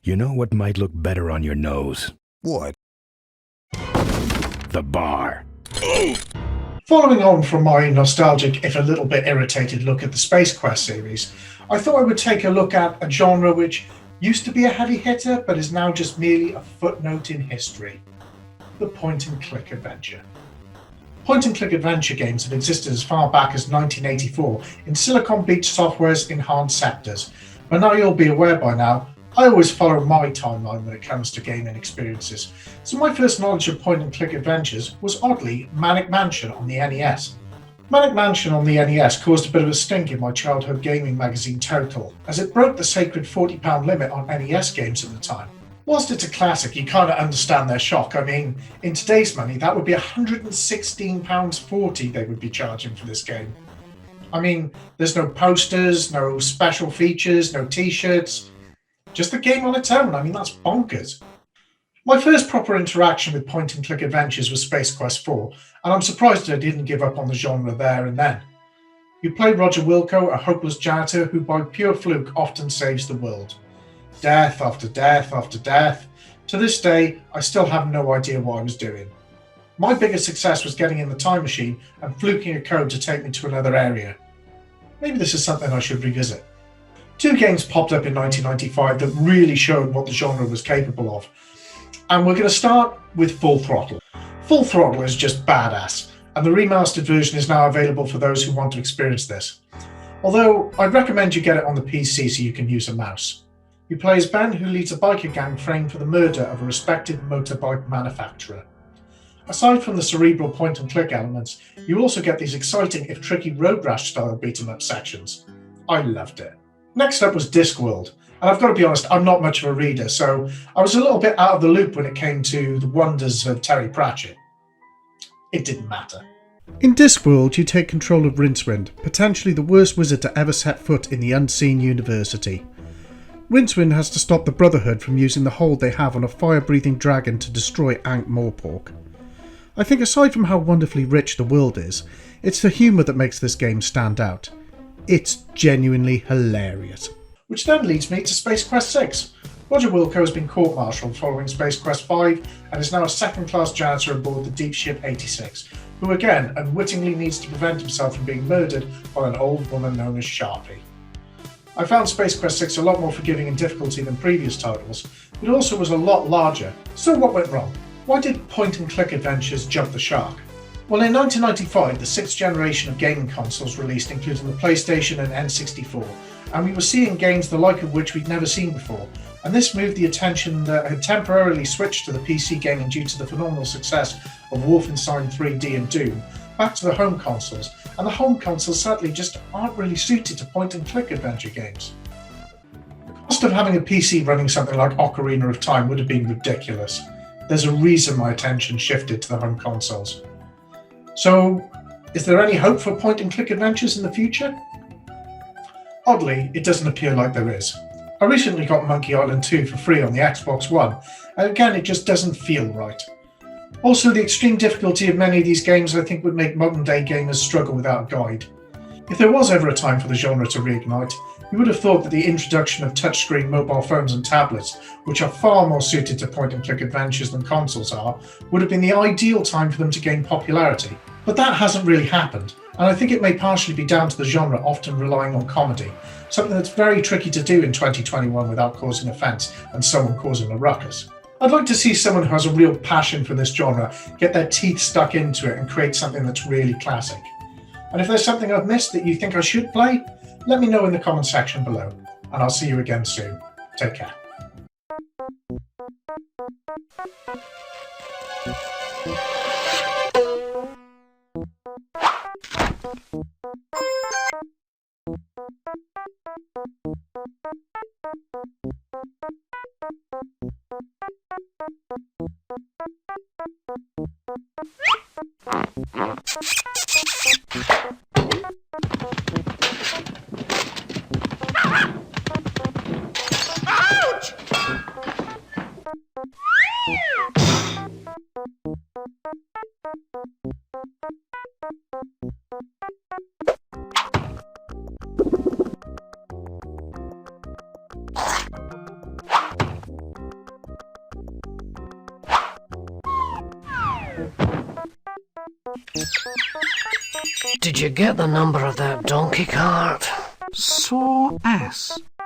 You know what might look better on your nose? What? The bar. Following on from my nostalgic, if a little bit irritated look at the Space Quest series, I thought I would take a look at a genre which used to be a heavy hitter but is now just merely a footnote in history. The point-and-click adventure. Point-and-click adventure games have existed as far back as 1984 in Silicon Beach Software's Enhanced Sectors, but now you'll be aware by now, I always follow my timeline when it comes to gaming experiences, so my first knowledge of point-and-click adventures was oddly Manic Mansion on the NES. Manic Mansion on the NES caused a bit of a stink in my childhood gaming magazine Total, as it broke the sacred £40 limit on NES games at the time. Whilst it's a classic, you kind of understand their shock. I mean, in today's money, that would be £116.40 they would be charging for this game. I mean, there's no posters, no special features, no t-shirts, just the game on its own. I mean, that's bonkers. My first proper interaction with point-and-click adventures was Space Quest 4, and I'm surprised I didn't give up on the genre there and then. You play Roger Wilco, a hopeless janitor who by pure fluke often saves the world. Death after death after death. To this day, I still have no idea what I was doing. My biggest success was getting in the time machine and fluking a code to take me to another area. Maybe this is something I should revisit. Two games popped up in 1995 that really showed what the genre was capable of. And we're going to start with Full Throttle. Full Throttle is just badass, and the remastered version is now available for those who want to experience this. Although, I'd recommend you get it on the PC so you can use a mouse. You play as Ben, who leads a biker gang framed for the murder of a respected motorbike manufacturer. Aside from the cerebral point-and-click elements, you also get these exciting, if tricky, Road Rash-style beat-em-up sections. I loved it. Next up was Discworld, and I've got to be honest, I'm not much of a reader, so I was a little bit out of the loop when it came to the wonders of Terry Pratchett. It didn't matter. In Discworld, you take control of Rincewind, potentially the worst wizard to ever set foot in the Unseen University. Rincewind has to stop the Brotherhood from using the hold they have on a fire-breathing dragon to destroy Ankh-Morpork. I think aside from how wonderfully rich the world is, it's the humour that makes this game stand out. It's genuinely hilarious. Which then leads me to Space Quest 6. Roger Wilco has been court-martialed following Space Quest 5 and is now a second-class janitor aboard the Deep Ship 86, who again unwittingly needs to prevent himself from being murdered by an old woman known as Sharpie. I found Space Quest 6 a lot more forgiving in difficulty than previous titles, but also was a lot larger. So what went wrong? Why did point-and-click adventures jump the shark? Well, in 1995, the sixth generation of gaming consoles released, including the PlayStation and N64, and we were seeing games the like of which we'd never seen before, and this moved the attention that had temporarily switched to the PC gaming due to the phenomenal success of Wolfenstein 3D and Doom, back to the home consoles, and the home consoles sadly just aren't really suited to point-and-click adventure games. The cost of having a PC running something like Ocarina of Time would have been ridiculous. There's a reason my attention shifted to the home consoles. So, is there any hope for point-and-click adventures in the future? Oddly, it doesn't appear like there is. I recently got Monkey Island 2 for free on the Xbox One, and again it just doesn't feel right. Also, the extreme difficulty of many of these games I think would make modern-day gamers struggle without a guide. If there was ever a time for the genre to reignite, you would have thought that the introduction of touchscreen mobile phones and tablets, which are far more suited to point-and-click adventures than consoles are, would have been the ideal time for them to gain popularity. But that hasn't really happened, and I think it may partially be down to the genre often relying on comedy, something that's very tricky to do in 2021 without causing offence and someone causing a ruckus. I'd like to see someone who has a real passion for this genre get their teeth stuck into it and create something that's really classic. And if there's something I've missed that you think I should play, let me know in the comment section below, and I'll see you again soon. Take care. Did you get the number of that donkey cart? So S.